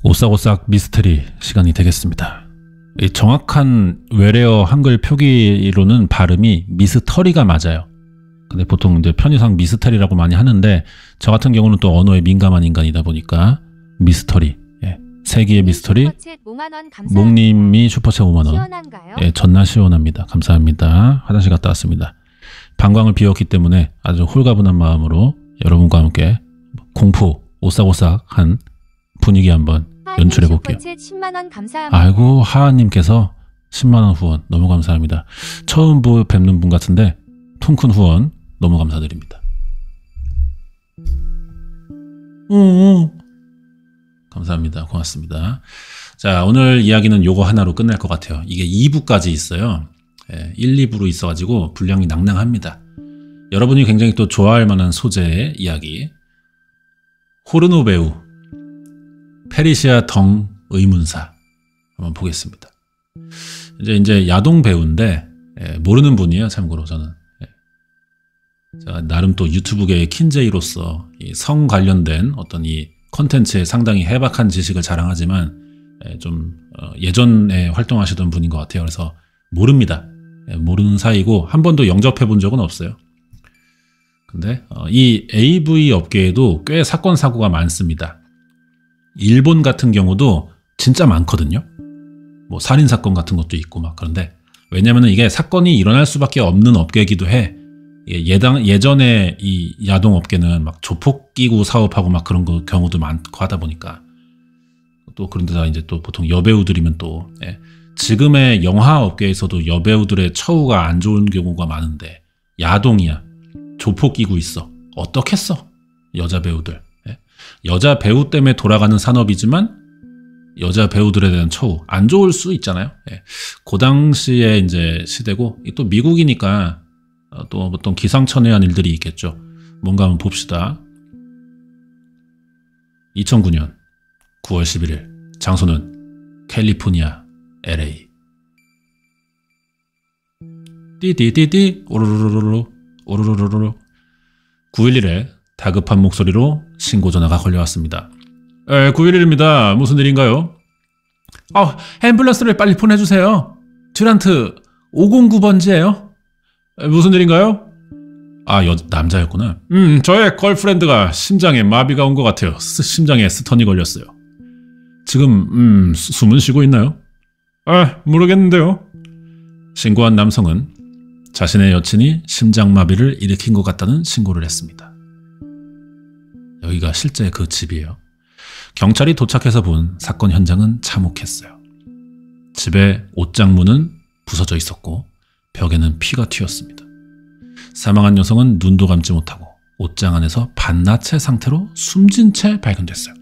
오싹오싹 미스터리 시간이 되겠습니다. 이 정확한 외래어 한글 표기로는 발음이 미스터리가 맞아요. 근데 보통 이제 편의상 미스터리라고 많이 하는데 저 같은 경우는 또 언어에 민감한 인간이다 보니까 미스터리. 예. 세기의 미스터리. 몽님이 슈퍼챗 5만원. 예, 전나 시원합니다. 감사합니다. 화장실 갔다 왔습니다. 방광을 비웠기 때문에 아주 홀가분한 마음으로 여러분과 함께 공포 오싹오싹한 분위기 한번 연출해 볼게요. 10만원 감사합니다. 아이고, 하하님께서 10만원 후원 너무 감사합니다. 처음 뵙는 분 같은데 통큰 후원 너무 감사드립니다. 감사합니다. 고맙습니다. 자, 오늘 이야기는 요거 하나로 끝날 것 같아요. 이게 2부까지 있어요. 1, 2부로 있어가지고 분량이 낭낭합니다. 여러분이 굉장히 또 좋아할 만한 소재의 이야기. 호르노 배우 페리시아 덩 의문사 한번 보겠습니다. 이제 야동 배우인데 모르는 분이에요. 참고로 저는 제가 나름 또 유튜브계의 킨제이로서 이 성 관련된 어떤 이 콘텐츠에 상당히 해박한 지식을 자랑하지만 좀 예전에 활동하시던 분인 것 같아요. 그래서 모릅니다. 모르는 사이고 한 번도 영접해 본 적은 없어요. 근데 이 AV 업계에도 꽤 사건 사고가 많습니다. 일본 같은 경우도 진짜 많거든요. 뭐 살인사건 같은 것도 있고 막. 그런데 왜냐면은 이게 사건이 일어날 수밖에 없는 업계이기도 해. 예전에 이 야동업계는 막 조폭 끼고 사업하고 막 그런 경우도 많고 하다 보니까 또 그런데다 이제 또 보통 여배우들이면 또 지금의 영화업계에서도 여배우들의 처우가 안 좋은 경우가 많은데 야동이야. 조폭 끼고 있어. 어떻겠어? 여자 배우들. 여자 배우 때문에 돌아가는 산업이지만 여자 배우들에 대한 처우 안 좋을 수 있잖아요. 그 당시에 이제 시대고 또 미국이니까 또 어떤 기상천외한 일들이 있겠죠. 뭔가 한번 봅시다. 2009년 9월 11일 장소는 캘리포니아 LA. 띠띠띠띠 오로로로로 오로로로로 911에 다급한 목소리로 신고 전화가 걸려왔습니다. 911입니다. 무슨 일인가요? 앰뷸런스를 빨리 보내주세요. 듀란트 509번지예요. 무슨 일인가요? 남자였구나. 저의 걸프렌드가 심장에 마비가 온 것 같아요. 심장에 스턴이 걸렸어요. 지금 숨은 쉬고 있나요? 모르겠는데요. 신고한 남성은 자신의 여친이 심장마비를 일으킨 것 같다는 신고를 했습니다. 여기가 실제 그 집이에요. 경찰이 도착해서 본 사건 현장은 참혹했어요. 집의 옷장문은 부서져 있었고 벽에는 피가 튀었습니다. 사망한 여성은 눈도 감지 못하고 옷장 안에서 반나체 상태로 숨진 채 발견됐어요.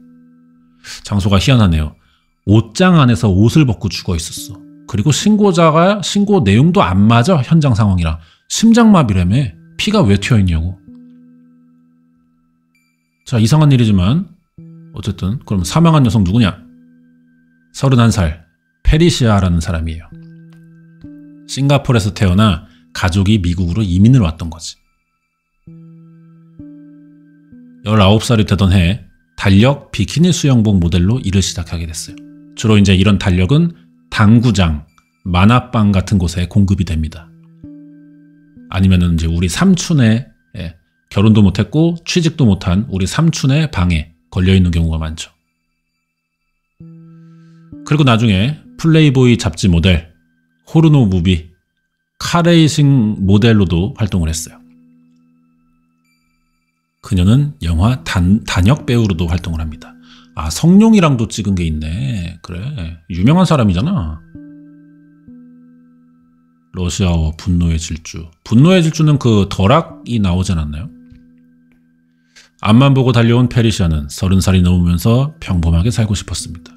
장소가 희한하네요. 옷장 안에서 옷을 벗고 죽어 있었어. 그리고 신고자가 신고 내용도 안 맞아. 현장 상황이랑. 심장마비라며. 피가 왜 튀어있냐고. 자, 이상한 일이지만 어쨌든 그럼 사망한 여성 누구냐? 31살 페리시아라는 사람이에요. 싱가포르에서 태어나 가족이 미국으로 이민을 왔던 거지. 19살이 되던 해 달력 비키니 수영복 모델로 일을 시작하게 됐어요. 주로 이제 이런 달력은 당구장, 만화방 같은 곳에 공급이 됩니다. 아니면은 이제 우리 삼촌의 결혼도 못했고 취직도 못한 우리 삼촌의 방에 걸려있는 경우가 많죠. 그리고 나중에 플레이보이 잡지 모델, 호르노 무비, 카레이싱 모델로도 활동을 했어요. 그녀는 영화 단역 배우로도 활동을 합니다. 성룡이랑도 찍은 게 있네. 그래, 유명한 사람이잖아. 러시아어 분노의 질주. 분노의 질주는 그 덜악이 나오지 않았나요? 앞만 보고 달려온 페리시아는 30살이 넘으면서 평범하게 살고 싶었습니다.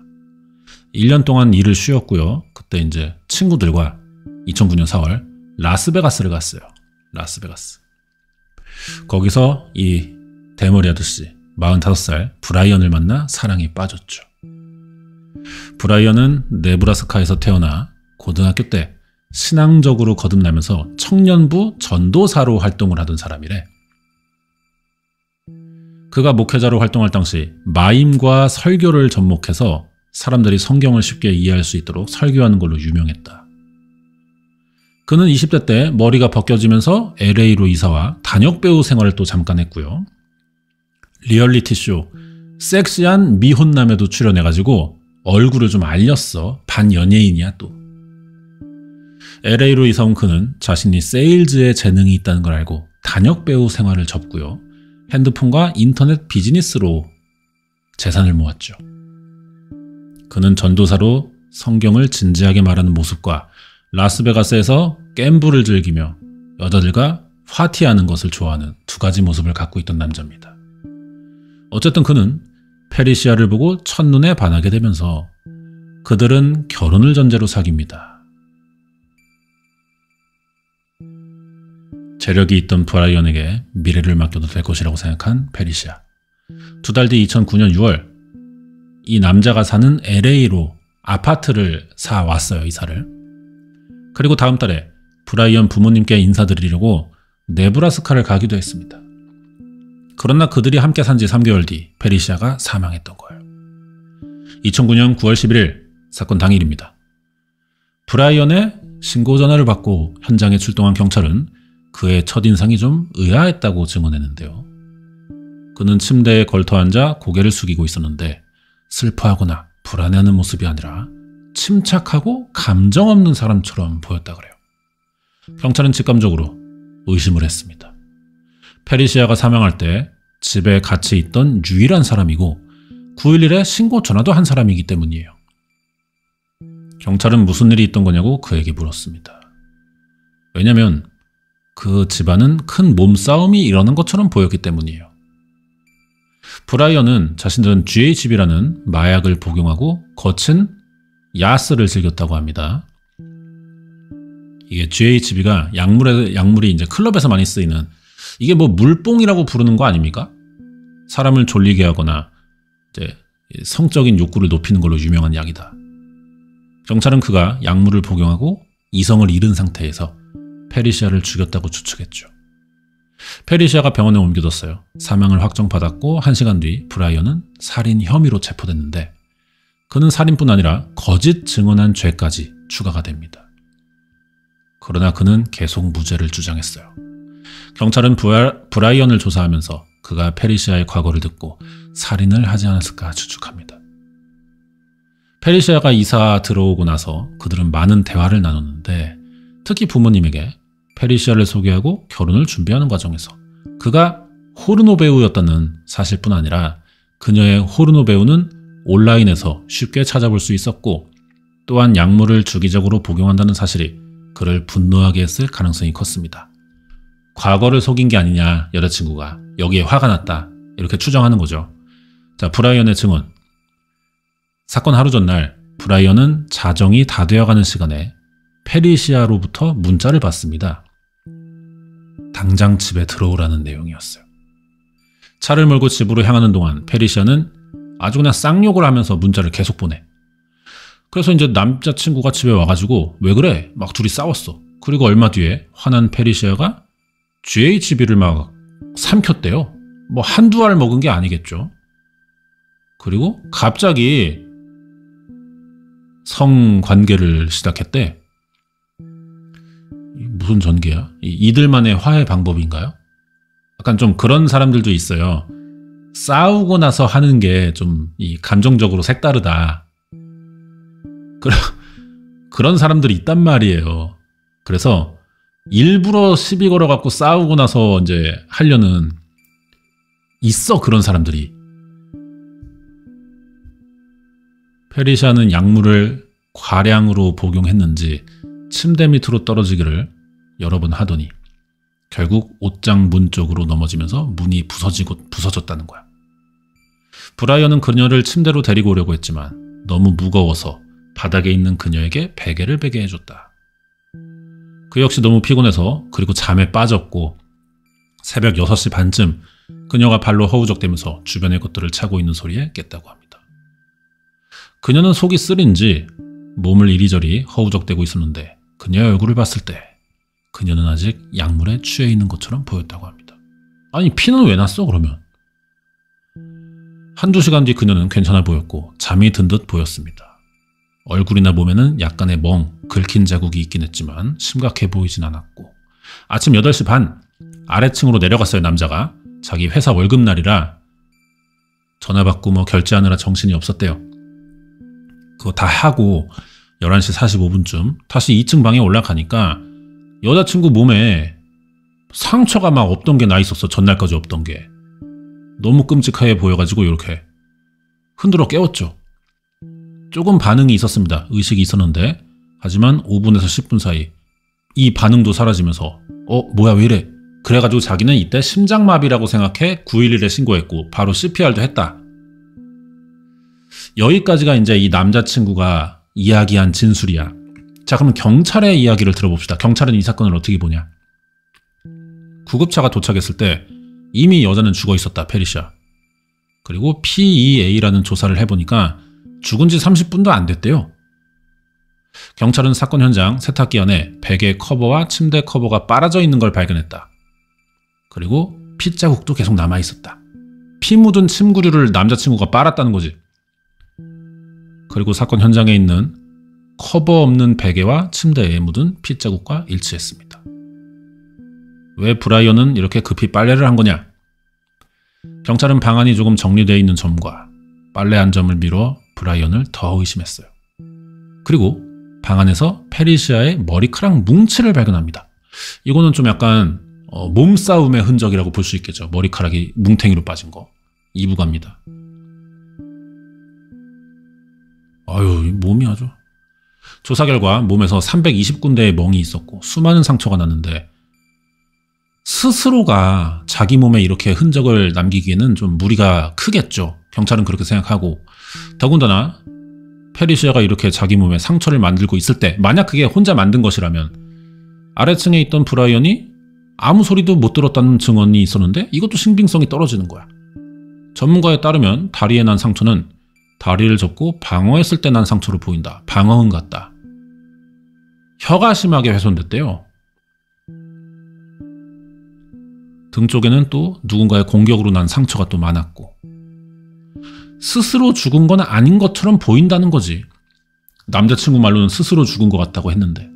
1년 동안 일을 쉬었고요. 그때 이제 친구들과 2009년 4월 라스베가스를 갔어요. 라스베가스. 거기서 이 대머리 아저씨 45살 브라이언을 만나 사랑에 빠졌죠. 브라이언은 네브라스카에서 태어나 고등학교 때 신앙적으로 거듭나면서 청년부 전도사로 활동을 하던 사람이래. 그가 목회자로 활동할 당시 마임과 설교를 접목해서 사람들이 성경을 쉽게 이해할 수 있도록 설교하는 걸로 유명했다. 그는 20대 때 머리가 벗겨지면서 LA로 이사와 단역배우 생활을 또 잠깐 했고요. 리얼리티쇼 섹시한 미혼남에도 출연해가지고 얼굴을 좀 알렸어. 반연예인이야 또. LA로 이사 온 그는 자신이 세일즈에 재능이 있다는 걸 알고 단역배우 생활을 접고요. 핸드폰과 인터넷 비즈니스로 재산을 모았죠. 그는 전도사로 성경을 진지하게 말하는 모습과 라스베가스에서 갬블을 즐기며 여자들과 파티하는 것을 좋아하는 두 가지 모습을 갖고 있던 남자입니다. 어쨌든 그는 페리시아를 보고 첫눈에 반하게 되면서 그들은 결혼을 전제로 사귑니다. 재력이 있던 브라이언에게 미래를 맡겨도 될 것이라고 생각한 페리시아. 2달 뒤 2009년 6월 이 남자가 사는 LA로 아파트를 사왔어요. 이사를. 그리고 다음 달에 브라이언 부모님께 인사드리려고 네브라스카를 가기도 했습니다. 그러나 그들이 함께 산 지 3개월 뒤 페리시아가 사망했던 거예요. 2009년 9월 11일 사건 당일입니다. 브라이언의 신고 전화를 받고 현장에 출동한 경찰은 그의 첫인상이 좀 의아했다고 증언했는데요. 그는 침대에 걸터앉아 고개를 숙이고 있었는데 슬퍼하거나 불안해하는 모습이 아니라 침착하고 감정 없는 사람처럼 보였다 그래요. 경찰은 직감적으로 의심을 했습니다. 페리시아가 사망할 때 집에 같이 있던 유일한 사람이고 911에 신고 전화도 한 사람이기 때문이에요. 경찰은 무슨 일이 있던 거냐고 그에게 물었습니다. 왜냐면 그 집안은 큰 몸싸움이 일어난 것처럼 보였기 때문이에요. 브라이언은 자신들은 GHB라는 마약을 복용하고 거친 야스를 즐겼다고 합니다. 이게 GHB가 약물이 이제 클럽에서 많이 쓰이는 이게 뭐 물뽕이라고 부르는 거 아닙니까? 사람을 졸리게 하거나 이제 성적인 욕구를 높이는 걸로 유명한 약이다. 경찰은 그가 약물을 복용하고 이성을 잃은 상태에서 페리시아를 죽였다고 추측했죠. 페리시아가 병원에 옮겨졌어요. 사망을 확정받았고 1시간 뒤 브라이언은 살인 혐의로 체포됐는데 그는 살인뿐 아니라 거짓 증언한 죄까지 추가가 됩니다. 그러나 그는 계속 무죄를 주장했어요. 경찰은 브라이언을 조사하면서 그가 페리시아의 과거를 듣고 살인을 하지 않았을까 추측합니다. 페리시아가 이사 들어오고 나서 그들은 많은 대화를 나눴는데 특히 부모님에게 페리시아를 소개하고 결혼을 준비하는 과정에서 그가 호르노 배우였다는 사실뿐 아니라 그녀의 호르노 배우는 온라인에서 쉽게 찾아볼 수 있었고 또한 약물을 주기적으로 복용한다는 사실이 그를 분노하게 했을 가능성이 컸습니다. 과거를 속인 게 아니냐 여자친구가 여기에 화가 났다 이렇게 추정하는 거죠. 자, 브라이언의 증언. 사건 하루 전날 브라이언은 자정이 다 되어가는 시간에 페리시아로부터 문자를 받습니다. 당장 집에 들어오라는 내용이었어요. 차를 몰고 집으로 향하는 동안 페리시아는 아주 그냥 쌍욕을 하면서 문자를 계속 보내. 그래서 이제 남자친구가 집에 와가지고 왜 그래? 막 둘이 싸웠어. 그리고 얼마 뒤에 화난 페리시아가 GHB를 막 삼켰대요. 뭐 한두 알 먹은 게 아니겠죠. 그리고 갑자기 성관계를 시작했대. 무슨 전개야? 이들만의 화해 방법인가요? 약간 좀 그런 사람들도 있어요. 싸우고 나서 하는 게 좀 감정적으로 색다르다. 그런 사람들이 있단 말이에요. 그래서 일부러 시비 걸어갖고 싸우고 나서 이제 하려는 있어 그런 사람들이. 페리시아는 약물을 과량으로 복용했는지 침대 밑으로 떨어지기를 여러 번 하더니 결국 옷장 문 쪽으로 넘어지면서 문이 부서졌다는 거야. 브라이언은 그녀를 침대로 데리고 오려고 했지만 너무 무거워서 바닥에 있는 그녀에게 베개를 베게 해줬다. 그 역시 너무 피곤해서 그리고 잠에 빠졌고 새벽 6시 반쯤 그녀가 발로 허우적대면서 주변의 것들을 차고 있는 소리에 깼다고 합니다. 그녀는 속이 쓰린지 몸을 이리저리 허우적대고 있었는데 그녀의 얼굴을 봤을 때 그녀는 아직 약물에 취해 있는 것처럼 보였다고 합니다. 아니 피는 왜 났어 그러면? 한두 시간 뒤 그녀는 괜찮아 보였고 잠이 든 듯 보였습니다. 얼굴이나 몸에는 약간의 긁힌 자국이 있긴 했지만 심각해 보이진 않았고 아침 8시 반 아래층으로 내려갔어요. 남자가 자기 회사 월급날이라 전화 받고 결제하느라 정신이 없었대요. 그거 다 하고 11시 45분쯤 다시 2층 방에 올라가니까 여자친구 몸에 상처가 막 없던 게 나 있었어. 전날까지 없던 게. 너무 끔찍해 보여가지고 이렇게 흔들어 깨웠죠. 조금 반응이 있었습니다. 의식이 있었는데 하지만 5분에서 10분 사이 이 반응도 사라지면서 뭐야 왜 이래? 그래가지고 자기는 이때 심장마비라고 생각해 911에 신고했고 바로 CPR도 했다. 여기까지가 이제 이 남자친구가 이야기한 진술이야. 자, 그럼 경찰의 이야기를 들어봅시다. 경찰은 이 사건을 어떻게 보냐? 구급차가 도착했을 때 이미 여자는 죽어 있었다. 페리시아. 그리고 PEA라는 조사를 해보니까 죽은 지 30분도 안 됐대요. 경찰은 사건 현장 세탁기 안에 베개 커버와 침대 커버가 빨아져 있는 걸 발견했다. 그리고 핏자국도 계속 남아있었다. 피 묻은 침구류를 남자친구가 빨았다는 거지. 그리고 사건 현장에 있는 커버 없는 베개와 침대에 묻은 핏자국과 일치했습니다. 왜 브라이언은 이렇게 급히 빨래를 한 거냐? 경찰은 방안이 조금 정리되어 있는 점과 빨래한 점을 미뤄 브라이언을 더 의심했어요. 그리고 방 안에서 페리시아의 머리카락 뭉치를 발견합니다. 이거는 좀 약간 몸싸움의 흔적이라고 볼 수 있겠죠. 머리카락이 뭉탱이로 빠진 거. 이부갑니다. 아유, 몸이 아주. 조사 결과 몸에서 320군데의 멍이 있었고 수많은 상처가 났는데 스스로가 자기 몸에 이렇게 흔적을 남기기에는 좀 무리가 크겠죠. 경찰은 그렇게 생각하고 더군다나 페리시아가 이렇게 자기 몸에 상처를 만들고 있을 때 만약 그게 혼자 만든 것이라면 아래층에 있던 브라이언이 아무 소리도 못 들었다는 증언이 있었는데 이것도 신빙성이 떨어지는 거야. 전문가에 따르면 다리에 난 상처는 다리를 접고 방어했을 때 난 상처로 보인다. 방어흔 같다. 혀가 심하게 훼손됐대요. 등 쪽에는 또 누군가의 공격으로 난 상처가 또 많았고 스스로 죽은 건 아닌 것처럼 보인다는 거지. 남자친구 말로는 스스로 죽은 것 같다고 했는데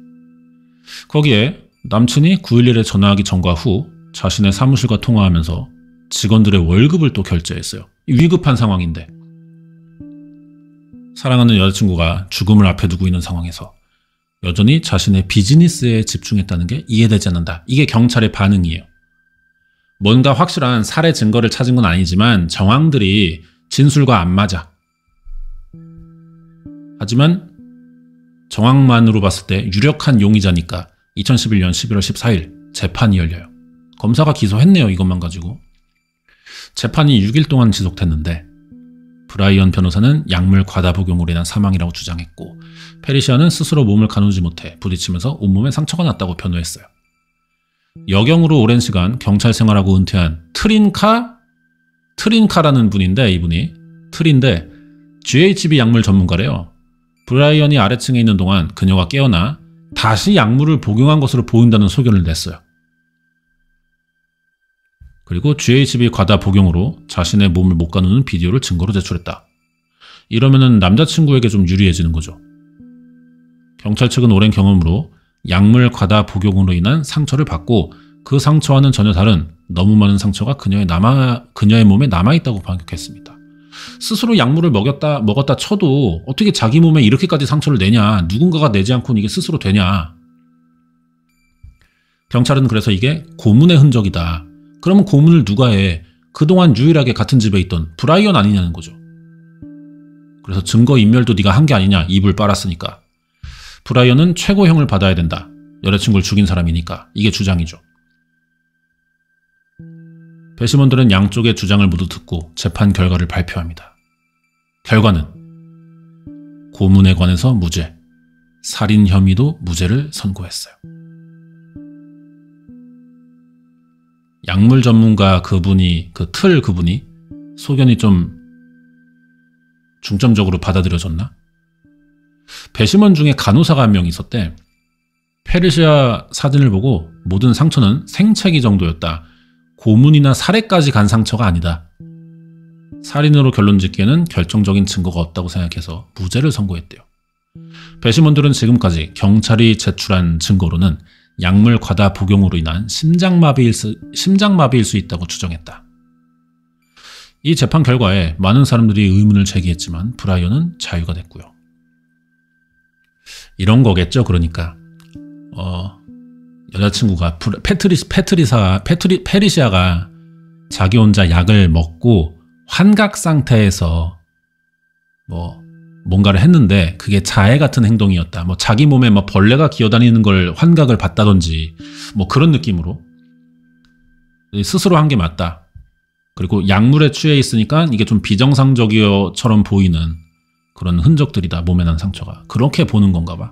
거기에 남친이 911에 전화하기 전과 후 자신의 사무실과 통화하면서 직원들의 월급을 또 결제했어요. 위급한 상황인데 사랑하는 여자친구가 죽음을 앞에 두고 있는 상황에서 여전히 자신의 비즈니스에 집중했다는 게 이해되지 않는다. 이게 경찰의 반응이에요. 뭔가 확실한 살해 증거를 찾은 건 아니지만 정황들이 진술과 안 맞아. 하지만 정황만으로 봤을 때 유력한 용의자니까 2011년 11월 14일 재판이 열려요. 검사가 기소했네요. 이것만 가지고. 재판이 6일 동안 지속됐는데 브라이언 변호사는 약물 과다 복용으로 인한 사망이라고 주장했고 페리시아는 스스로 몸을 가누지 못해 부딪히면서 온몸에 상처가 났다고 변호했어요. 여경으로 오랜 시간 경찰 생활하고 은퇴한 트린카라는 분인데 이분이 트린데 GHB 약물 전문가래요. 브라이언이 아래층에 있는 동안 그녀가 깨어나 다시 약물을 복용한 것으로 보인다는 소견을 냈어요. 그리고 GHB 과다 복용으로 자신의 몸을 못 가누는 비디오를 증거로 제출했다. 이러면은 남자친구에게 좀 유리해지는 거죠. 경찰 측은 오랜 경험으로 약물 과다 복용으로 인한 상처를 받고 그 상처와는 전혀 다른 너무 많은 상처가 그녀의 몸에 남아있다고 판결했습니다. 스스로 약물을 먹었다 쳐도 어떻게 자기 몸에 이렇게까지 상처를 내냐. 누군가가 내지 않고는 이게 스스로 되냐. 경찰은 그래서 이게 고문의 흔적이다. 그러면 고문을 누가 해? 그동안 유일하게 같은 집에 있던 브라이언 아니냐는 거죠. 그래서 증거인멸도 네가 한 게 아니냐. 입을 빨았으니까. 브라이언은 최고형을 받아야 된다. 여자친구를 죽인 사람이니까. 이게 주장이죠. 배심원들은 양쪽의 주장을 모두 듣고 재판 결과를 발표합니다. 결과는 고문에 관해서 무죄, 살인 혐의도 무죄를 선고했어요. 약물 전문가 그분이 소견이 좀 중점적으로 받아들여졌나? 배심원 중에 간호사가 한 명 있었대. 페르시아 사진을 보고 모든 상처는 생채기 정도였다. 고문이나 살해까지 간 상처가 아니다. 살인으로 결론 짓기에는 결정적인 증거가 없다고 생각해서 무죄를 선고했대요. 배심원들은 지금까지 경찰이 제출한 증거로는 약물 과다 복용으로 인한 심장마비일 수 있다고 추정했다. 이 재판 결과에 많은 사람들이 의문을 제기했지만 브라이언은 자유가 됐고요. 이런 거겠죠. 그러니까 여자친구가 페리시아가 자기 혼자 약을 먹고 환각 상태에서 뭔가를 했는데 그게 자해 같은 행동이었다. 자기 몸에 벌레가 기어다니는 걸 환각을 봤다든지 그런 느낌으로 스스로 한 게 맞다. 그리고 약물에 취해 있으니까 이게 좀 비정상적이어처럼 보이는 그런 흔적들이다. 몸에 난 상처가. 그렇게 보는 건가 봐.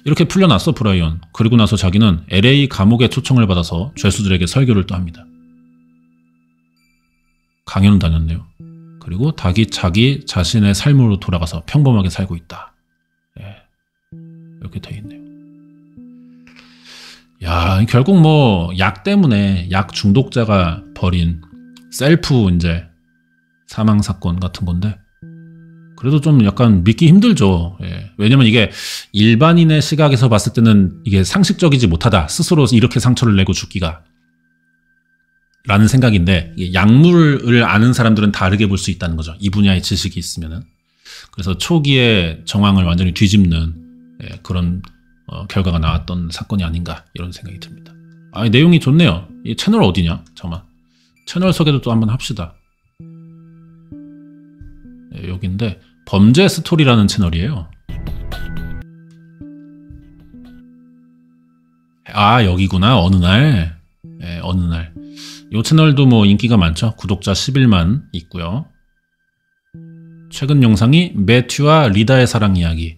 이렇게 풀려났어 브라이언. 그리고 나서 자기는 LA 감옥에 초청을 받아서 죄수들에게 설교를 또 합니다. 강연을 다녔네요. 그리고 자기 자신의 삶으로 돌아가서 평범하게 살고 있다. 예. 이렇게 돼 있네요. 야, 결국 약 때문에 약 중독자가 벌인 셀프 이제 사망 사건 같은 건데 그래도 좀 약간 믿기 힘들죠. 예. 왜냐면 이게 일반인의 시각에서 봤을 때는 이게 상식적이지 못하다. 스스로 이렇게 상처를 내고 죽기가. 라는 생각인데 약물을 아는 사람들은 다르게 볼 수 있다는 거죠. 이 분야의 지식이 있으면은. 그래서 초기에 정황을 완전히 뒤집는 그런 결과가 나왔던 사건이 아닌가 이런 생각이 듭니다. 내용이 좋네요. 이 채널 어디냐? 잠깐만. 채널 소개도 또 한번 합시다. 여기인데 범죄 스토리라는 채널이에요. 여기구나. 어느 날. 어느 날. 이 채널도 인기가 많죠. 구독자 11만 있고요. 최근 영상이 매튜와 리다의 사랑 이야기.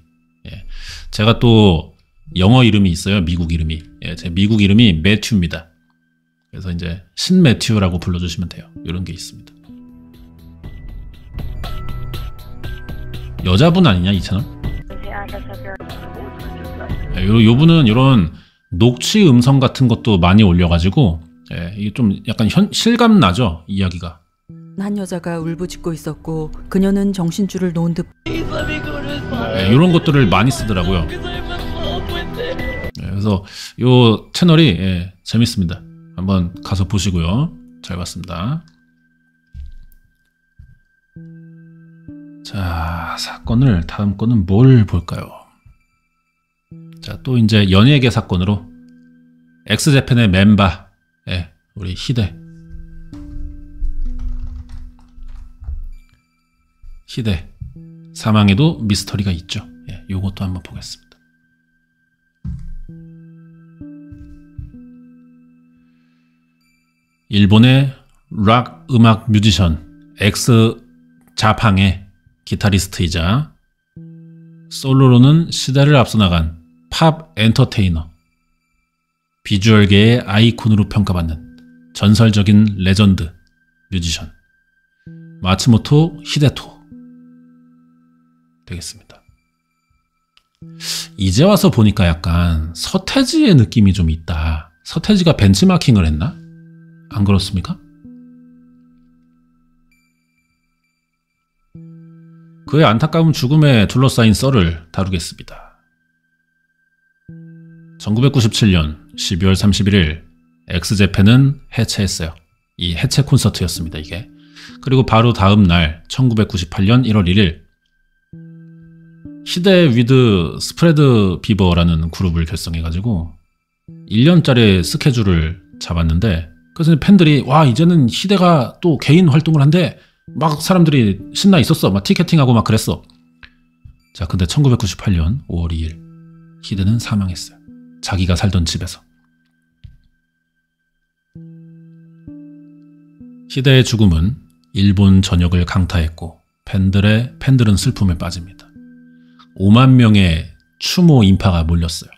제가 또 영어 이름이 있어요. 미국 이름이. 제 미국 이름이 매튜입니다. 그래서 이제 신매튜라고 불러주시면 돼요. 이런 게 있습니다. 여자분 아니냐 이 채널? 요 분은 이런 녹취 음성 같은 것도 많이 올려가지고 이게 좀 약간 실감 나죠 이야기가. 한 여자가 울부짖고 있었고 그녀는 정신줄을 놓은 듯. 이런 것들을 많이 쓰더라고요. 그래서 요 채널이 재밌습니다. 한번 가서 보시고요. 잘 봤습니다. 자, 다음 거는 뭘 볼까요? 자, 또 이제 연예계 사건으로 엑스제팬의 멤버, 우리 히데 사망에도 미스터리가 있죠. 요것도 한번 보겠습니다. 일본의 락 음악 뮤지션 엑스자팡의 기타리스트이자 솔로로는 시대를 앞서 나간 팝 엔터테이너, 비주얼계의 아이콘으로 평가받는 전설적인 레전드 뮤지션 마츠모토 히데토 되겠습니다. 이제 와서 보니까 약간 서태지의 느낌이 좀 있다. 서태지가 벤치마킹을 했나? 안 그렇습니까? 그의 안타까운 죽음에 둘러싸인 썰을 다루겠습니다. 1997년 12월 31일 엑스제팬은 해체했어요. 이 해체 콘서트였습니다. 이게. 그리고 바로 다음 날 1998년 1월 1일 히데 위드 스프레드 비버라는 그룹을 결성해가지고 1년짜리 스케줄을 잡았는데 그래서 팬들이 이제는 히데가 또 개인 활동을 한대. 막 사람들이 신나 있었어. 막 티켓팅하고 막 그랬어. 자, 근데 1998년 5월 2일 히데는 사망했어요. 자기가 살던 집에서. 히데의 죽음은 일본 전역을 강타했고 팬들은 슬픔에 빠집니다. 5만 명의 추모 인파가 몰렸어요.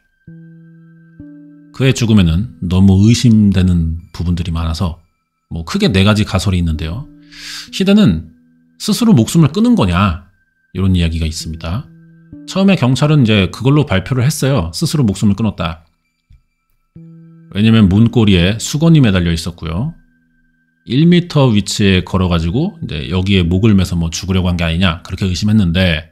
그의 죽음에는 너무 의심되는 부분들이 많아서 크게 4가지 가설이 있는데요. 히데는 스스로 목숨을 끊은 거냐 이런 이야기가 있습니다. 처음에 경찰은 이제 그걸로 발표를 했어요. 스스로 목숨을 끊었다. 왜냐면 문고리에 수건이 매달려 있었고요. 1m 위치에 걸어가지고 이제 여기에 목을 매서 뭐 죽으려고 한 게 아니냐 그렇게 의심했는데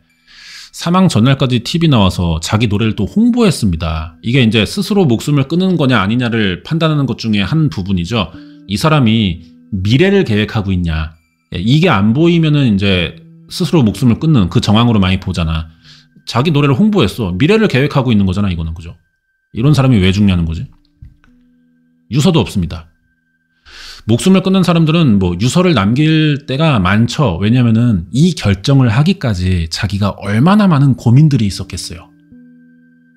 사망 전날까지 TV 나와서 자기 노래를 또 홍보했습니다. 이게 이제 스스로 목숨을 끊는 거냐 아니냐를 판단하는 것 중에 한 부분이죠. 이 사람이 미래를 계획하고 있냐. 이게 안 보이면은 이제 스스로 목숨을 끊는 그 정황으로 많이 보잖아. 자기 노래를 홍보했어. 미래를 계획하고 있는 거잖아, 이거는. 그죠? 이런 사람이 왜 죽냐는 거지. 유서도 없습니다. 목숨을 끊는 사람들은 뭐 유서를 남길 때가 많죠. 왜냐면은 이 결정을 하기까지 자기가 얼마나 많은 고민들이 있었겠어요.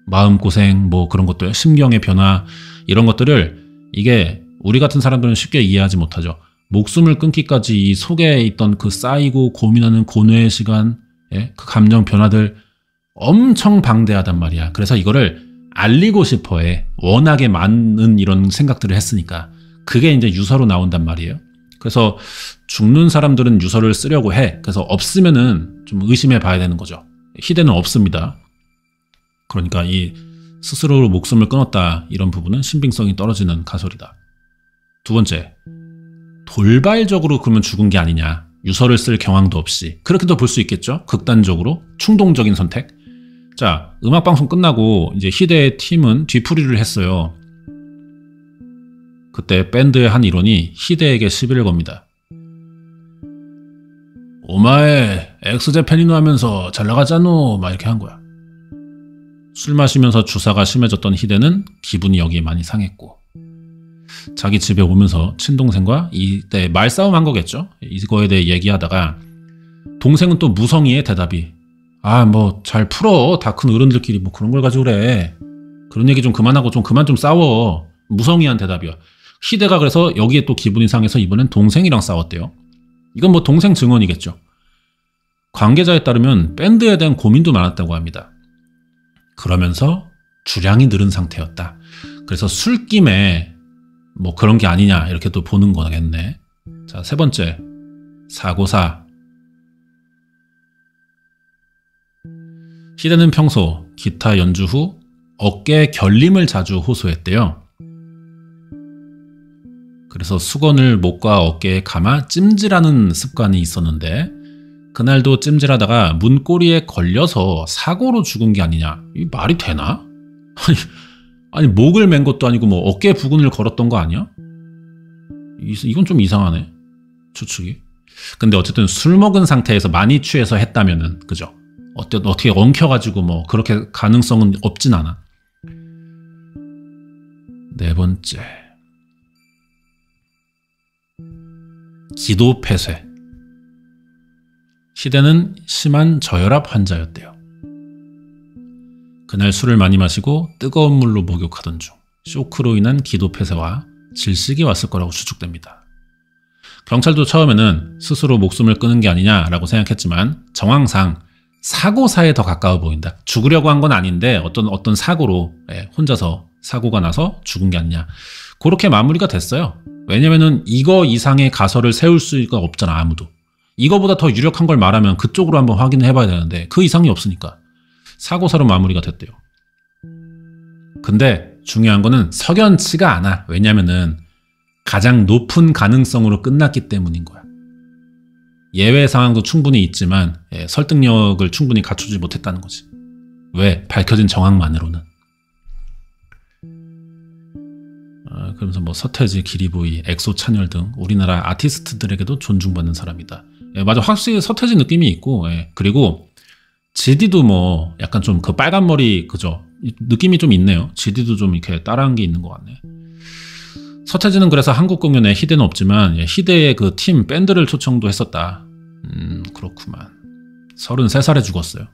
마음고생, 뭐 그런 것들, 심경의 변화, 이런 것들을 이게 우리 같은 사람들은 쉽게 이해하지 못하죠. 목숨을 끊기까지 이 속에 있던 그 쌓이고 고민하는 고뇌의 시간, 예? 그 감정 변화들 엄청 방대하단 말이야. 그래서 이거를 알리고 싶어 해. 워낙에 많은 이런 생각들을 했으니까. 그게 이제 유서로 나온단 말이에요. 그래서 죽는 사람들은 유서를 쓰려고 해. 그래서 없으면은 좀 의심해 봐야 되는 거죠. 희대는 없습니다. 그러니까 이 스스로 목숨을 끊었다 이런 부분은 신빙성이 떨어지는 가설이다. 두 번째, 돌발적으로 그러면 죽은 게 아니냐. 유서를 쓸 경황도 없이. 그렇게도 볼 수 있겠죠. 극단적으로 충동적인 선택. 자, 음악방송 끝나고 이제 희대의 팀은 뒤풀이를 했어요. 그때 밴드의 한 일원이 희대에게 시비를 겁니다. 오마에 엑스제팬이노 하면서 잘 나가잖노 막 이렇게 한 거야. 술 마시면서 주사가 심해졌던 희대는 기분이 여기에 많이 상했고 자기 집에 오면서 친동생과 이때 말싸움 한 거겠죠. 이거에 대해 얘기하다가 동생은 또 무성의의 대답이 아 뭐 잘 풀어. 다 큰 어른들끼리 뭐 그런 걸 가지고 그래. 그런 얘기 좀 그만하고 좀 그만 좀 싸워. 무성의한 대답이야. 희대가 그래서 여기에 또 기분이 상해서 이번엔 동생이랑 싸웠대요. 이건 뭐 동생 증언이겠죠. 관계자에 따르면 밴드에 대한 고민도 많았다고 합니다. 그러면서 주량이 늘은 상태였다. 그래서 술김에 뭐 그런 게 아니냐 이렇게 또 보는 거겠네. 자, 세 번째, 사고사. 희대는 평소 기타 연주 후 어깨 결림을 자주 호소했대요. 그래서 수건을 목과 어깨에 감아 찜질하는 습관이 있었는데 그날도 찜질하다가 문고리에 걸려서 사고로 죽은 게 아니냐. 이 말이 되나? 아니 목을 맨 것도 아니고 뭐 어깨 부근을 걸었던 거 아니야? 이건 좀 이상하네. 추측이. 근데 어쨌든 술 먹은 상태에서 많이 취해서 했다면은 그죠? 어떻게 엉켜가지고 뭐 그렇게 가능성은 없진 않아. 네 번째, 기도 폐쇄. 희대는 심한 저혈압 환자였대요. 그날 술을 많이 마시고 뜨거운 물로 목욕하던 중 쇼크로 인한 기도 폐쇄와 질식이 왔을 거라고 추측됩니다. 경찰도 처음에는 스스로 목숨을 끊은 게 아니냐라고 생각했지만 정황상 사고사에 더 가까워 보인다. 죽으려고 한 건 아닌데 어떤 사고로 혼자서 사고가 나서 죽은 게 아니냐. 그렇게 마무리가 됐어요. 왜냐면은 이거 이상의 가설을 세울 수가 없잖아, 아무도. 이거보다 더 유력한 걸 말하면 그쪽으로 한번 확인을 해봐야 되는데 그 이상이 없으니까 사고사로 마무리가 됐대요. 근데 중요한 거는 석연치가 않아. 왜냐면은 가장 높은 가능성으로 끝났기 때문인 거야. 예외 상황도 충분히 있지만 설득력을 충분히 갖추지 못했다는 거지. 왜? 밝혀진 정황만으로는. 그러면서 뭐 서태지, 기리보이, 엑소, 찬열 등 우리나라 아티스트들에게도 존중받는 사람이다. 맞아, 확실히 서태지 느낌이 있고, 그리고 GD도 뭐 약간 좀 그 빨간 머리 그죠? 느낌이 좀 있네요. GD도 좀 이렇게 따라한 게 있는 것 같네. 서태지는 그래서 한국 공연에 희대는 없지만 희대의 그 팀 밴드를 초청도 했었다. 그렇구만. 33살에 죽었어요.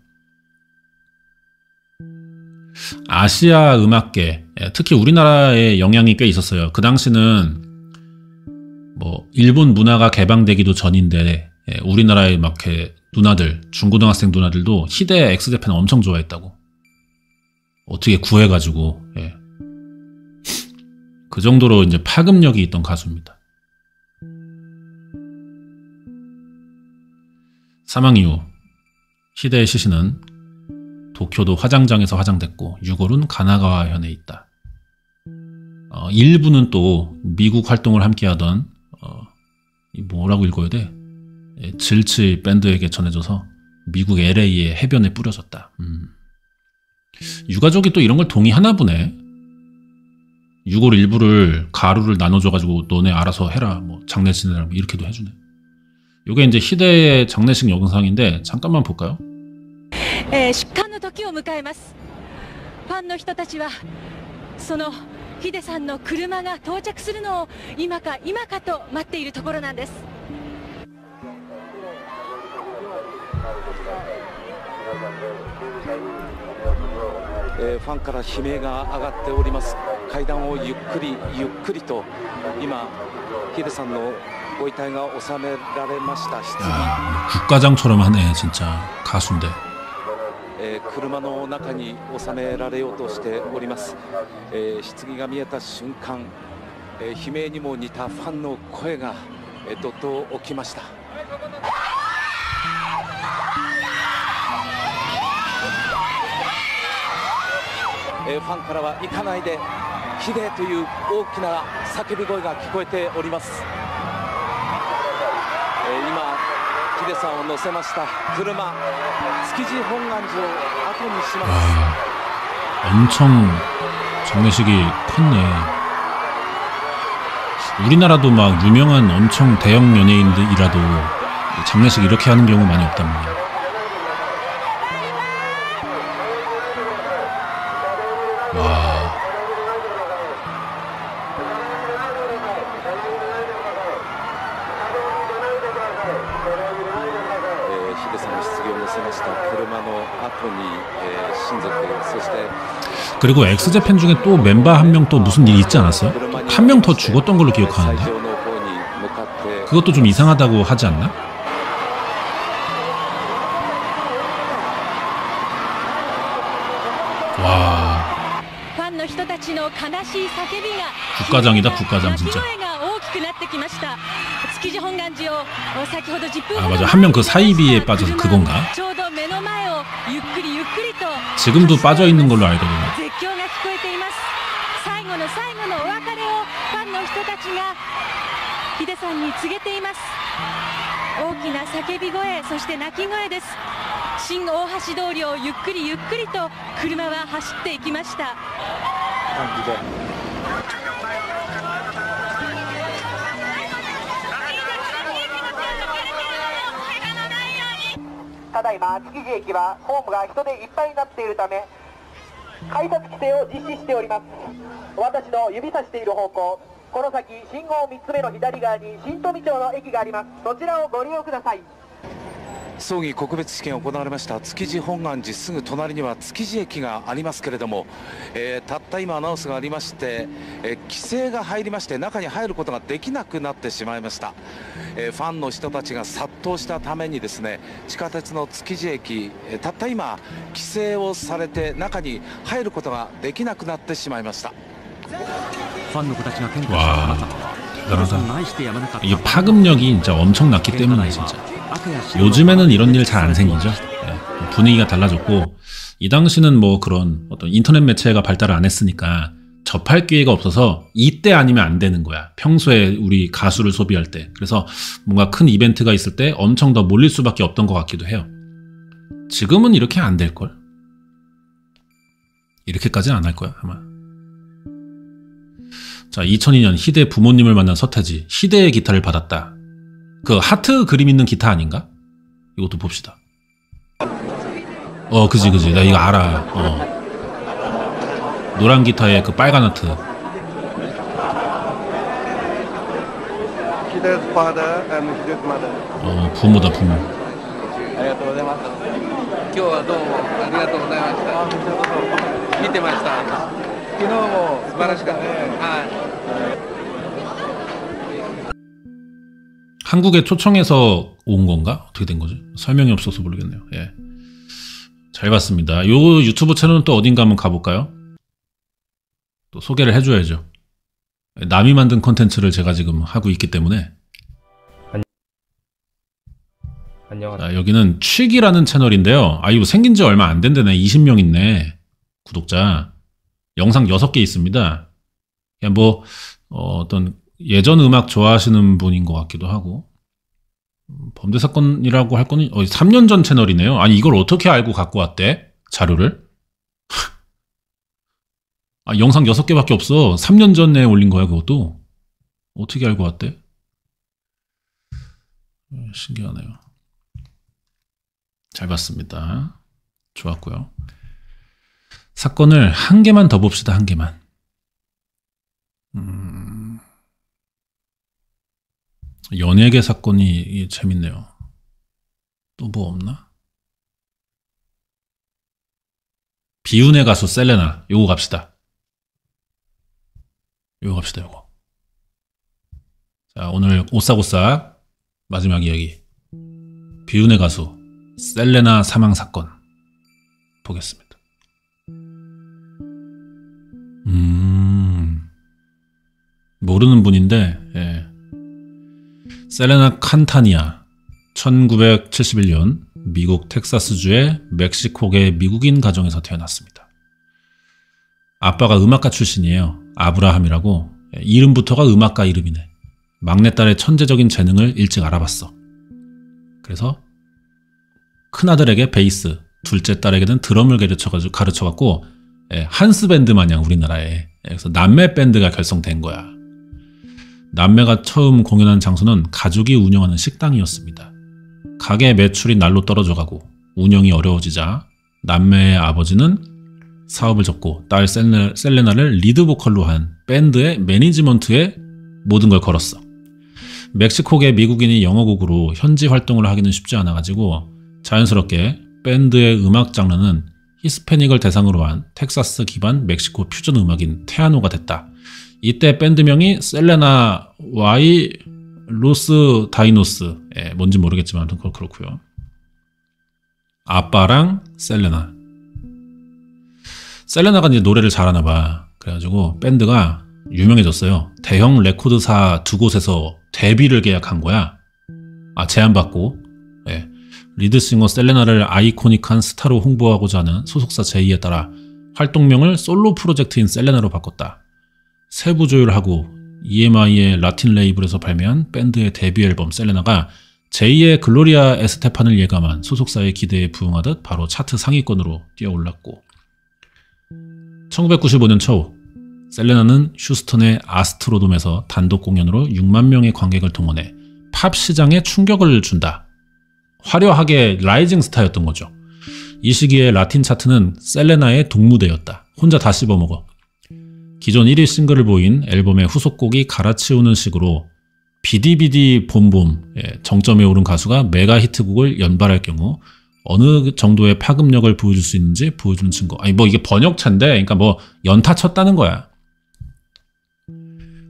아시아 음악계, 특히 우리나라에 영향이 꽤 있었어요. 그 당시는 뭐 일본 문화가 개방되기도 전인데 우리나라의 막 이렇게 누나들, 중고등학생 누나들도 희대 엑스제팬 엄청 좋아했다고. 어떻게 구해가지고 그 정도로 이제 파급력이 있던 가수입니다. 사망 이후 희대의 시신은 도쿄도 화장장에서 화장됐고 유골은 가나가와현에 있다. 일부는 또 미국 활동을 함께하던 뭐라고 읽어야 돼? 질치 밴드에게 전해져서 미국 LA의 해변에 뿌려졌다. 유가족이 또 이런 걸 동의하나 보네. 유골 일부를 가루를 나눠줘가지고 너네 알아서 해라. 뭐 장례식이라 이렇게도 해주네. 요게 이제 희대의 장례식 영상인데 잠깐만 볼까요? 出棺の時を迎えます。ファンの人たちはそのヒデさんの車が到着するのを今かと待っているところなんです。ファンから悲鳴が上がっております。階段をゆっくりと今ヒデさんのご遺体が収められました。 국가장처럼 하네 진짜 가수인데. 車の中に収められようとしております。棺が見えた瞬間、悲鳴にも似たファンの声がどっと起きました。ファンからは行かないでヒデという大きな叫び声が聞こえております。今ヒデさんを乗せました車、築地本願寺を後にします。 엄청 장례식이 컸네. 우리나라도 막 유명한 엄청 대형 연예인들이라도 장례식 이렇게 하는 경우 많이 없단 말이야. 와. 그리고 엑스제팬 중에 또 멤버 한 명 또 무슨 일이 있지 않았어요? 한 명 더 죽었던 걸로 기억하는데 그것도 좀 이상하다고 하지 않나? 와. 국가장이다 국가장 진짜. 아 맞아 한 명 그 사이비에 빠져서 그건가? 지금도 빠져 있는 걸로 알거든요. 다다이마築地駅はホームが人でいっぱいになっているため改札規制を実施しております。私の指さしている方向、この先信号3つ目の左側に新富町の駅があります。そちらをご利用ください。葬儀告別式が行われました築地本願寺すぐ隣には築地駅がありますけれども、たった今アナウンスがありまして、規制が入りまして中に入ることができなくなってしまいました。ファンの人たちが殺到したためにですね、地下鉄の築地駅、たった今規制をされて中に入ることができなくなってしまいました。 와, 대단하다. 이게 파급력이 진짜 엄청났기 때문에 진짜. 요즘에는 이런 일 잘 안 생기죠. 네, 분위기가 달라졌고 이 당시는 뭐 그런 어떤 인터넷 매체가 발달을 안 했으니까 접할 기회가 없어서 이때 아니면 안 되는 거야. 평소에 우리 가수를 소비할 때. 그래서 뭔가 큰 이벤트가 있을 때 엄청 더 몰릴 수밖에 없던 것 같기도 해요. 지금은 이렇게 안 될걸? 이렇게까지는 안 할 거야 아마. 자, 2002년 희대 부모님을 만난 서태지. 희대의 기타를 받았다. 그 하트 그림 있는 기타 아닌가? 이것도 봅시다. 그지 그지. 나 이거 알아. 노란 기타에 그 빨간 하트. 부모다 부모. 한국에 초청해서 온 건가? 어떻게 된 거지? 설명이 없어서 모르겠네요. 예. 잘 봤습니다. 요 유튜브 채널은 또 어딘가 한번 가볼까요? 또 소개를 해줘야죠. 남이 만든 콘텐츠를 제가 지금 하고 있기 때문에. 자, 여기는 취기라는 채널인데요. 아, 이거 생긴 지 얼마 안 된다네. 20명 있네. 구독자. 영상 6개 있습니다. 그냥 뭐, 어떤 예전 음악 좋아하시는 분인 것 같기도 하고. 범죄 사건이라고 할 거는 3년 전 채널이네요. 아니 이걸 어떻게 알고 갖고 왔대? 자료를? 아, 영상 6개밖에 없어. 3년 전에 올린 거야 그것도. 어떻게 알고 왔대? 신기하네요. 잘 봤습니다. 좋았고요. 사건을 한 개만 더 봅시다. 한 개만. 연예계 사건이 재밌네요. 또 뭐 없나? 비운의 가수 셀레나. 요거 갑시다. 요거 갑시다. 요거. 자, 오늘 오싹오싹 마지막 이야기. 비운의 가수 셀레나 사망 사건 보겠습니다. 모르는 분인데, 예. 셀레나 칸타니아, 1971년 미국 텍사스주의 멕시코계 미국인 가정에서 태어났습니다. 아빠가 음악가 출신이에요. 아브라함이라고. 이름부터가 음악가 이름이네. 막내딸의 천재적인 재능을 일찍 알아봤어. 그래서 큰아들에게 베이스, 둘째 딸에게는 드럼을 가르쳐갖고 한스 밴드 마냥 우리나라에. 그래서 남매 밴드가 결성된 거야. 남매가 처음 공연한 장소는 가족이 운영하는 식당이었습니다. 가게 매출이 날로 떨어져가고 운영이 어려워지자 남매의 아버지는 사업을 접고 딸 셀레나를 리드 보컬로 한 밴드의 매니지먼트에 모든 걸 걸었어. 멕시코계 미국인이 영어곡으로 현지 활동을 하기는 쉽지 않아가지고 자연스럽게 밴드의 음악 장르는 히스패닉을 대상으로 한 텍사스 기반 멕시코 퓨전 음악인 테아노가 됐다. 이때 밴드명이 셀레나 와이 로스 다이노스. 뭔지 모르겠지만 그렇고요. 아빠랑 셀레나가 이제 노래를 잘하나 봐. 그래가지고 밴드가 유명해졌어요. 대형 레코드사 2곳에서 데뷔를 계약한 거야. 제안받고. 리드싱어 셀레나를 아이코닉한 스타로 홍보하고자 하는 소속사 제의에 따라 활동명을 솔로 프로젝트인 셀레나로 바꿨다. 세부 조율하고 EMI의 라틴 레이블에서 발매한 밴드의 데뷔 앨범 셀레나가 제2의 글로리아 에스테판을 예감한 소속사의 기대에 부응하듯 바로 차트 상위권으로 뛰어올랐고 1995년 초 셀레나는 휴스턴의 아스트로돔에서 단독 공연으로 6만 명의 관객을 동원해 팝 시장에 충격을 준다. 화려하게 라이징 스타였던 거죠. 이 시기에 라틴 차트는 셀레나의 동무대였다. 혼자 다 씹어먹어. 기존 1위 싱글을 보인 앨범의 후속곡이 갈아치우는 식으로 비디비디 봄봄 정점에 오른 가수가 메가 히트곡을 연발할 경우 어느 정도의 파급력을 보여줄 수 있는지 보여주는 증거. 이게 번역차인데, 그러니까 연타 쳤다는 거야.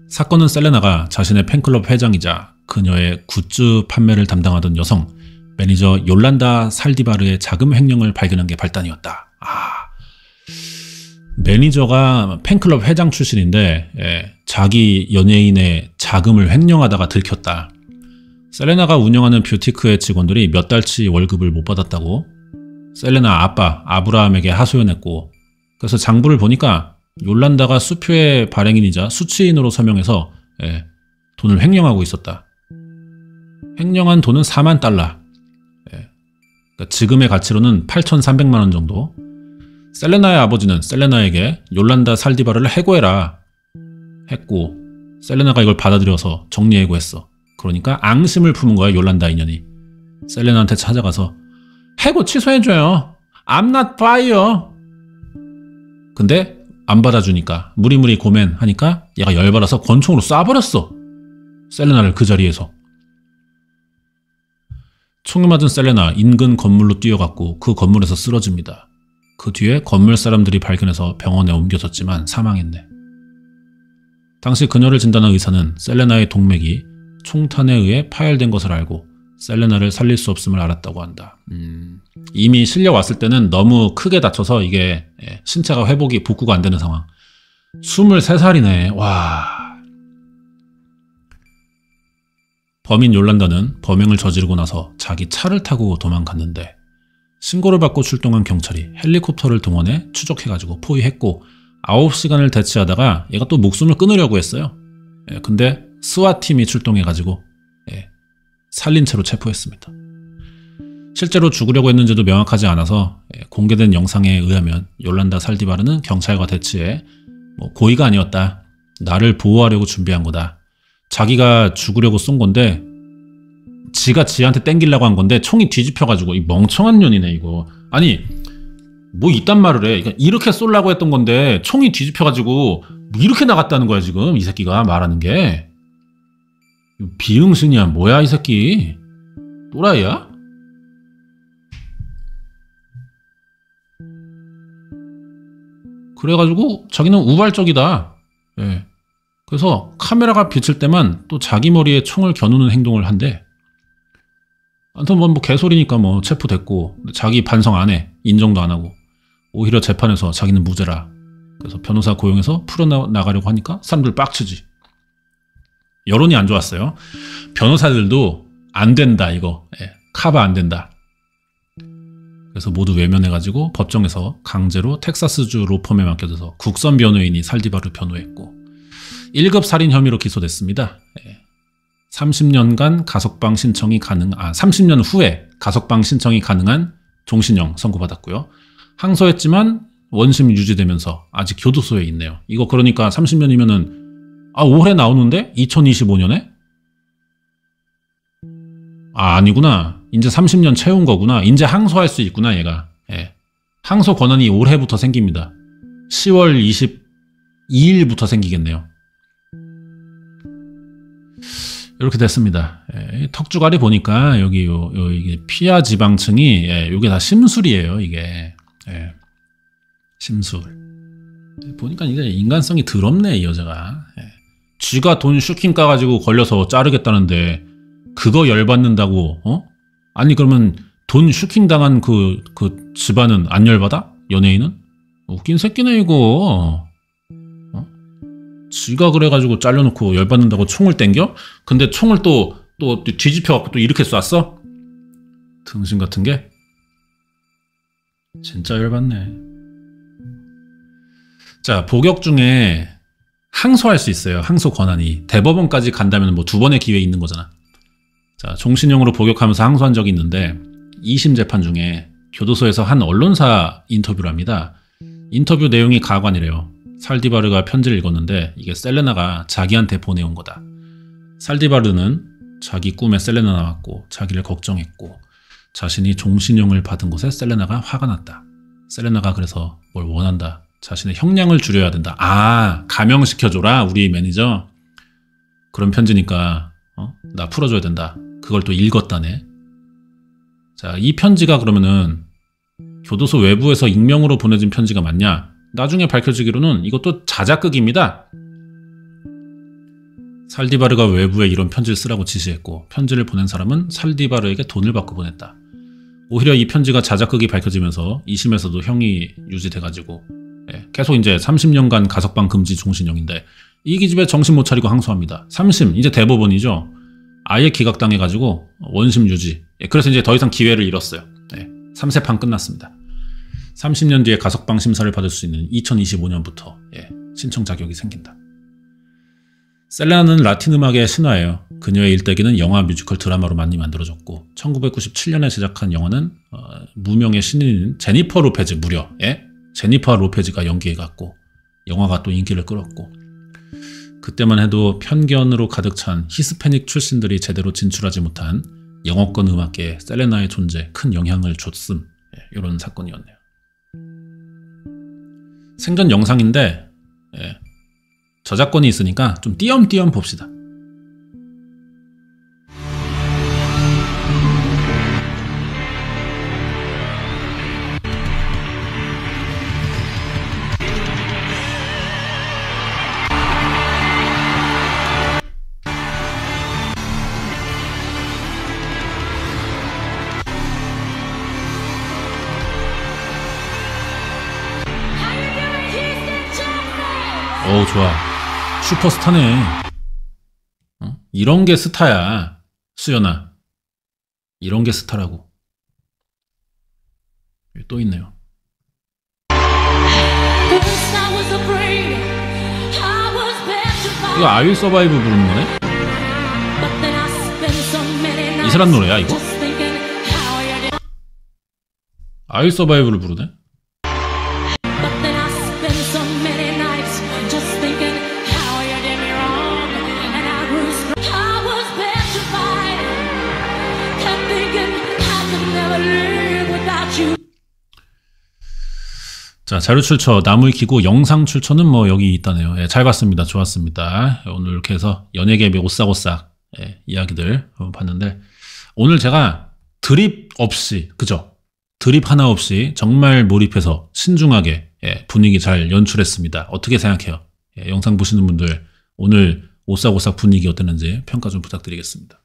사건은 셀레나가 자신의 팬클럽 회장이자 그녀의 굿즈 판매를 담당하던 여성 매니저 요란다 살디바르의 자금 횡령을 발견한 게 발단이었다. 매니저가 팬클럽 회장 출신인데 자기 연예인의 자금을 횡령하다가 들켰다. 셀레나가 운영하는 뷰티크의 직원들이 몇 달치 월급을 못 받았다고 셀레나 아빠 아브라함에게 하소연했고 그래서 장부를 보니까 요란다가 수표의 발행인이자 수취인으로 서명해서 돈을 횡령하고 있었다. 횡령한 돈은 4만 달러. 그러니까 지금의 가치로는 8,300만 원 정도. 셀레나의 아버지는 셀레나에게 요란다 살디바르를 해고해라 했고 셀레나가 이걸 받아들여서 정리해고했어. 그러니까 앙심을 품은 거야 요란다 인연이. 셀레나한테 찾아가서 해고 취소해줘요. I'm not fire. 근데 안 받아주니까 무리무리 고맨하니까 얘가 열받아서 권총으로 쏴버렸어. 셀레나를 그 자리에서. 총을 맞은 셀레나 인근 건물로 뛰어갔고 그 건물에서 쓰러집니다. 그 뒤에 건물 사람들이 발견해서 병원에 옮겨졌지만 사망했네. 당시 그녀를 진단한 의사는 셀레나의 동맥이 총탄에 의해 파열된 것을 알고 셀레나를 살릴 수 없음을 알았다고 한다. 이미 실려왔을 때는 너무 크게 다쳐서 이게 신체가 복구가 안 되는 상황. 23살이네. 와. 범인 요란다는 범행을 저지르고 나서 자기 차를 타고 도망갔는데 신고를 받고 출동한 경찰이 헬리콥터를 동원해 추적해가지고 포위했고 9시간을 대치하다가 얘가 또 목숨을 끊으려고 했어요. 근데 스와팀이 출동해가지고 살린 채로 체포했습니다. 실제로 죽으려고 했는지도 명확하지 않아서 공개된 영상에 의하면 요란다 살디바르는 경찰과 대치해 고의가 아니었다. 나를 보호하려고 준비한 거다. 자기가 죽으려고 쏜 건데 지가 지한테 땡기려고 한 건데 총이 뒤집혀가지고 이 멍청한 년이네 이거. 아니 뭐 이딴 말을 해. 그러니까 이렇게 쏠라고 했던 건데 총이 뒤집혀가지고 이렇게 나갔다는 거야 지금 이 새끼가 말하는 게. 비응신이야 뭐야 이 새끼. 또라이야? 그래가지고 자기는 우발적이다. 예. 그래서 카메라가 비칠 때만 또 자기 머리에 총을 겨누는 행동을 한대. 아무튼 뭐 개소리니까 뭐 체포됐고 자기 반성 안 해. 인정도 안 하고. 오히려 재판에서 자기는 무죄라. 그래서 변호사 고용해서 풀어나가려고 하니까 사람들 빡치지. 여론이 안 좋았어요. 변호사들도 안 된다 이거. 카바 안 된다. 그래서 모두 외면해가지고 법정에서 강제로 텍사스주 로펌에 맡겨져서 국선 변호인이 살디바르 변호했고 1급 살인 혐의로 기소됐습니다. 30년간 가석방 신청이 30년 후에 가석방 신청이 가능한 종신형 선고받았고요. 항소했지만 원심 유지되면서 아직 교도소에 있네요. 이거 그러니까 30년이면은 올해 나오는데? 2025년에? 아니구나. 이제 30년 채운 거구나. 이제 항소할 수 있구나 얘가. 항소 권한이 올해부터 생깁니다. 10월 22일부터 생기겠네요. 이렇게 됐습니다. 턱주가리 보니까 여기 이게 피하 지방층이 요게 다 심술이에요. 이게 심술. 보니까 이게 인간성이 더럽네 이 여자가. 쥐가 돈 슈킹 까가지고 걸려서 자르겠다는데 그거 열받는다고? 아니 그러면 돈 슈킹 당한 그 집안은 안 열받아? 연예인은? 웃긴 새끼네 이거. 쥐가 그래가지고 잘려놓고 열받는다고 총을 땡겨? 근데 총을 또 뒤집혀갖고 또 이렇게 쐈어? 등신 같은 게? 진짜 열받네. 자, 복역 중에 항소할 수 있어요. 항소 권한이. 대법원까지 간다면 뭐 2번의 기회 있는 거잖아. 자, 종신형으로 복역하면서 항소한 적이 있는데 2심 재판 중에 교도소에서 한 언론사 인터뷰를 합니다. 인터뷰 내용이 가관이래요. 살디바르가 편지를 읽었는데 이게 셀레나가 자기한테 보내온 거다. 살디바르는 자기 꿈에 셀레나 나왔고 자기를 걱정했고 자신이 종신형을 받은 곳에 셀레나가 화가 났다. 셀레나가 그래서 뭘 원한다. 자신의 형량을 줄여야 된다. 감형시켜줘라 우리 매니저. 그런 편지니까 나 풀어줘야 된다. 그걸 또 읽었다네. 자, 이 편지가 그러면은 교도소 외부에서 익명으로 보내진 편지가 맞냐? 나중에 밝혀지기로는 이것도 자작극입니다. 살디바르가 외부에 이런 편지를 쓰라고 지시했고 편지를 보낸 사람은 살디바르에게 돈을 받고 보냈다. 오히려 이 편지가 자작극이 밝혀지면서 2심에서도 형이 유지돼가지고 계속 이제 30년간 가석방 금지 종신형인데 이 기집애 정신 못 차리고 항소합니다. 3심 이제 대법원이죠. 아예 기각당해가지고 원심 유지. 그래서 이제 더 이상 기회를 잃었어요. 3세판 끝났습니다. 30년 뒤에 가석방 심사를 받을 수 있는 2025년부터 신청 자격이 생긴다. 셀레나는 라틴 음악의 신화예요. 그녀의 일대기는 영화, 뮤지컬, 드라마로 많이 만들어졌고 1997년에 제작한 영화는 무명의 신인인 제니퍼 로페즈 무려 제니퍼 로페즈가 연기해갔고 영화가 또 인기를 끌었고 그때만 해도 편견으로 가득 찬 히스패닉 출신들이 제대로 진출하지 못한 영어권 음악계에 셀레나의 존재 큰 영향을 줬음. 이런 사건이었네요. 생전 영상인데 저작권이 있으니까 좀 띄엄띄엄 봅시다. 좋아. 슈퍼스타네. 이런 게 스타야. 수연아. 이런 게 스타라고. 여기 또 있네요. 이거 아윌 서바이브 부르는 거네? 아슬한 노래야 이거? 아이 서바이브를 부르네? 자, 자료 출처, 나무 익히고 영상 출처는 뭐 여기 있다네요. 예, 잘 봤습니다. 좋았습니다. 오늘 이렇게 해서 연예계의 오싹오싹 이야기들 봤는데, 오늘 제가 드립 없이, 그죠? 드립 하나 없이 정말 몰입해서 신중하게 분위기 잘 연출했습니다. 어떻게 생각해요? 영상 보시는 분들 오늘 오싹오싹 분위기 어땠는지 평가 좀 부탁드리겠습니다.